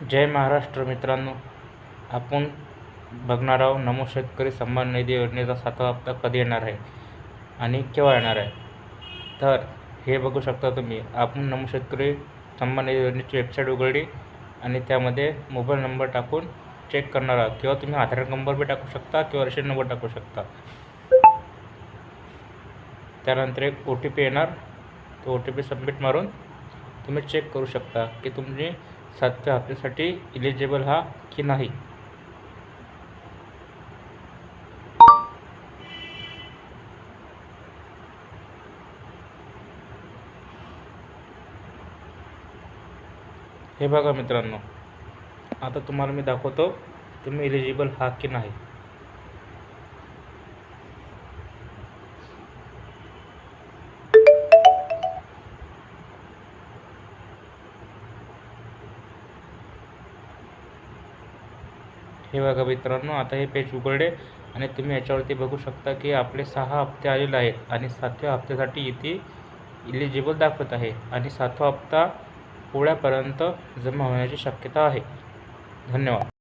जय महाराष्ट्र मित्रांनो, आपण बघणार आहोत नमो शेतकरी सन्मान निधी योजनेचा 7वा हप्ता कधी येणार आहे आणि केव्हा येणार आहे. तर हे बघू शकता तुम्ही. आपण नमो शेतकरी सन्मान निधी योजनेची वेबसाईट उघडली आणि त्यामध्ये मोबाईल नंबर टाकून चेक करणार आहात, किंवा तुम्ही आधार नंबर बी टाकू शकता किंवा रेशन नंबर टाकू शकता. त्यानंतर एक OTP येणार. तो OTP सबमिट मारून तुम्ही चेक करू शकता की तुम्ही 7व्या हप्त्यासाठी इलिजिबल हा की नाही. हे बघा मित्रांनो, आता तुम्हाला मी दाखवतो तुम्ही इलिजिबल हा की नाही. हे बघा मित्रांनो, आता हे पेज उघडले आणि तुम्ही याच्यावरती बघू शकता की आपले 6 हप्ते आलेले आहेत आणि 7व्या हप्त्यासाठी इथे इलिजिबल दाखवत आहे आणि 7वा हप्ता पुढ्यापर्यंत जमा होण्याची शक्यता आहे. धन्यवाद.